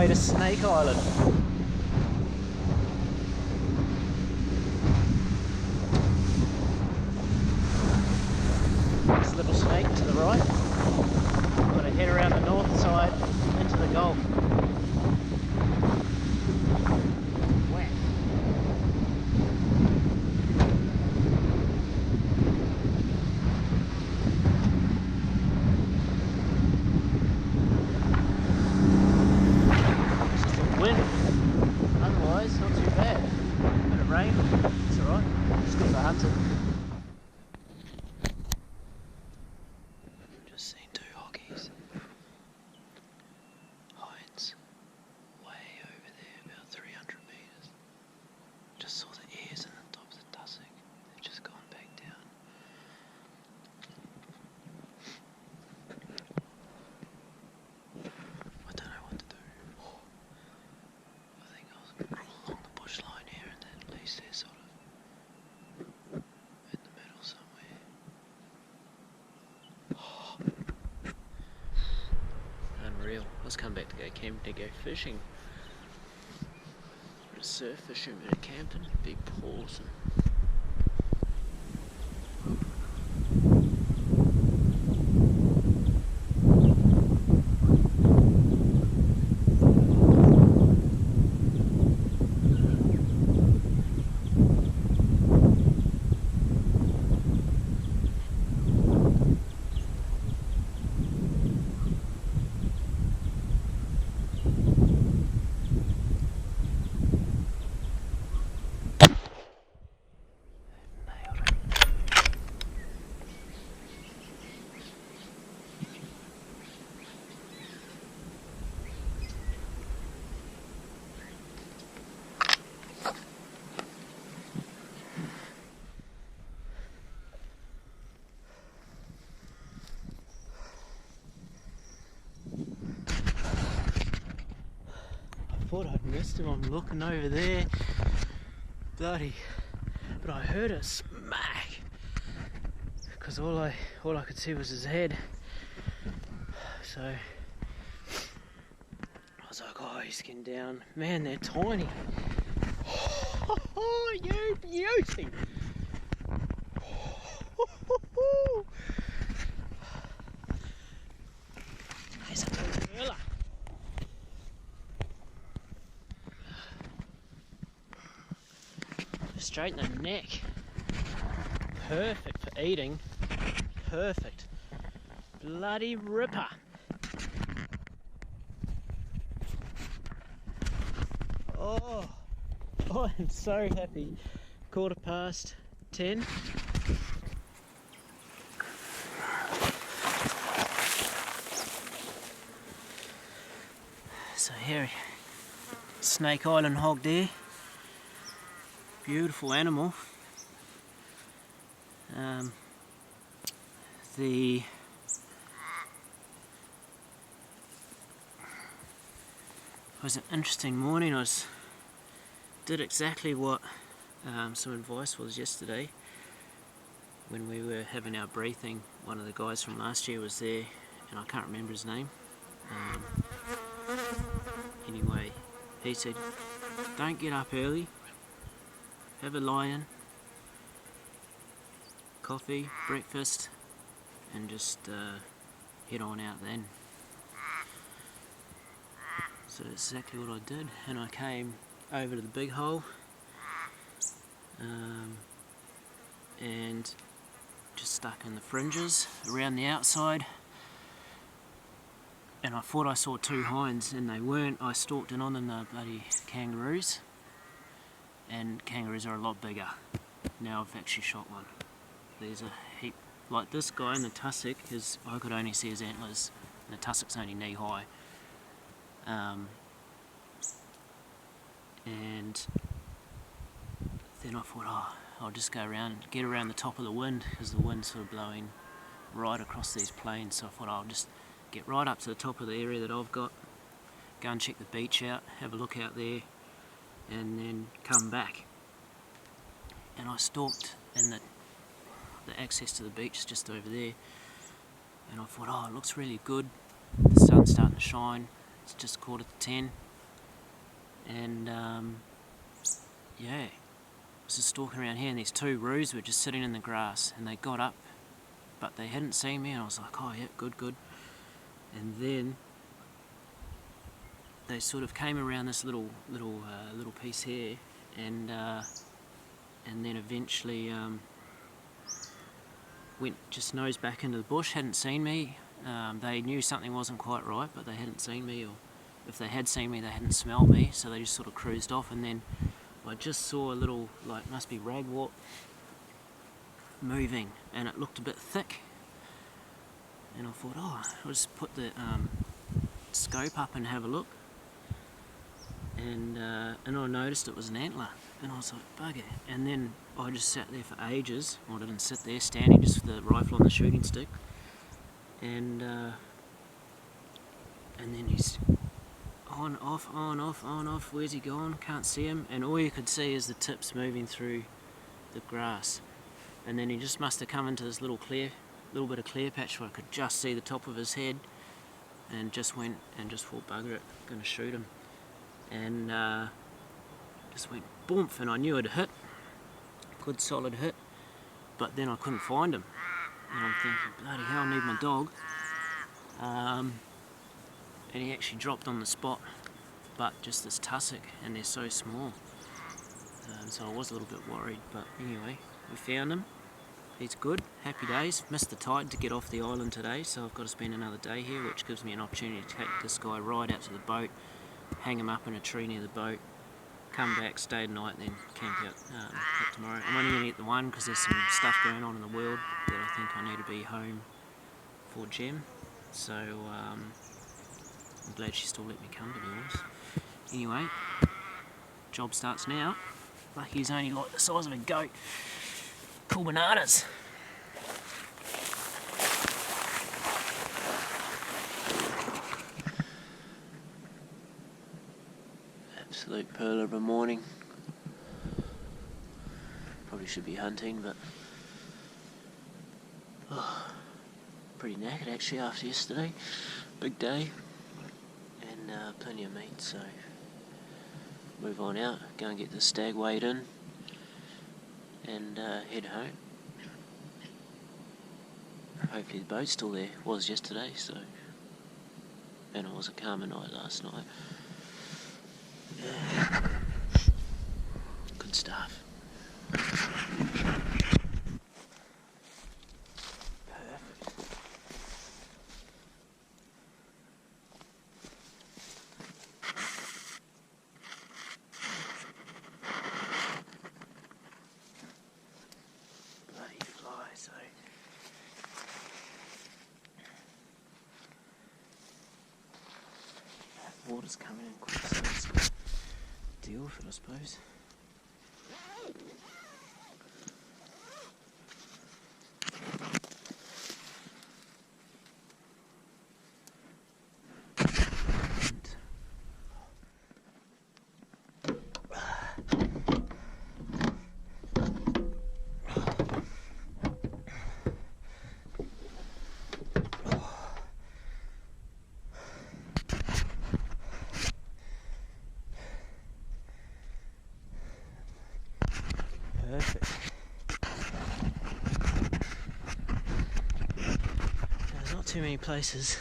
way to Snake Island. This little snake to the right. Got to head around the north side into the Gulf. Wet. It's just the wind. Otherwise, not too bad. Bit of rain, it's alright. It's good for hunting. Just seen two hockeys. Hinds way over there, about 300 metres. Just saw the ears and the tops of the tussock. They've just gone back down. I don't know what to do. I think I'll crawl along the bush line here and then at least they're sort of in the middle somewhere. Unreal. Let's come back to go camping, to go fishing. Bit of surf fishing, bit of camping, big pools. I thought I'd missed him. I'm looking over there. Bloody. But I heard a smack. Because all I could see was his head. So I was like, oh, he's getting down. Man, they're tiny. Oh, you beauty. There's a gorilla. Straight in the neck. Perfect for eating. Perfect. Bloody ripper. Oh, I'm so happy. 10:15. So here, Snake Island Hog Deer. Beautiful animal. It was an interesting morning. I did exactly what some advice was yesterday when we were having our briefing. One of the guys from last year was there, and I can't remember his name. Anyway, he said, don't get up early. Have a lie-in, coffee, breakfast, and just head on out then. So that's exactly what I did, and I came over to the big hole and just stuck in the fringes around the outside, and I thought I saw two hinds, and they weren't. I stalked in on them, they're bloody kangaroos. And kangaroos are a lot bigger. Now I've actually shot one. There's a heap, like this guy in the tussock, I could only see his antlers, and the tussock's only knee high. And then I thought, oh, I'll just go around, get around the top of the wind, because the wind's sort of blowing right across these plains. So I thought I'll just get right up to the top of the area that I've got, go and check the beach out, have a look out there, and then come back. And I stalked, and the access to the beach is just over there, and I thought, oh, it looks really good, the sun's starting to shine, it's just 10:15, and yeah, I was just stalking around here, and these two roos were just sitting in the grass, and they got up, but they hadn't seen me, and I was like, oh yeah, good. And then they sort of came around this little piece here, and then eventually went just nose back into the bush. Hadn't seen me. They knew something wasn't quite right, but they hadn't seen me, or if they had seen me, they hadn't smelled me, so they just sort of cruised off. And then I just saw a little, like, must be ragwort moving, and it looked a bit thick, and I thought, oh, I'll just put the scope up and have a look, and I noticed it was an antler, and I was like, bugger. And then I just sat there for ages. Well, I didn't sit there, standing just with the rifle on the shooting stick, and then he's on off, where's he gone? Can't see him, and all you could see is the tips moving through the grass. And then he just must have come into this little bit of clear patch where I could just see the top of his head, and just went and just thought, bugger it, gonna shoot him. And just went boomf, and I knew it'd hit, good solid hit, but then I couldn't find him, and I'm thinking, bloody hell, I need my dog. And he actually dropped on the spot, but just this tussock, and they're so small, so I was a little bit worried. But anyway, we found him. He's good, happy days. Missed the tide to get off the island today, so I've got to spend another day here, which gives me an opportunity to take this guy right out to the boat, hang him up in a tree near the boat, come back, stay the night, then camp out tomorrow. I'm only going to get the one because there's some stuff going on in the world that I think I need to be home for Gem. So I'm glad she still let me come, to be honest. Anyway, job starts now. Lucky he's only like the size of a goat. Cool bananas. Absolute pearl of a morning. Probably should be hunting, but pretty knackered actually after yesterday. Big day, and plenty of meat, so move on out, go and get the stag weighed in, and head home. Hopefully the boat's still there. It was yesterday, so, and it was a calmer night last night. Yeah. Good stuff. Water's coming in quick, so it's a deal with it, I suppose. Perfect. There's not too many places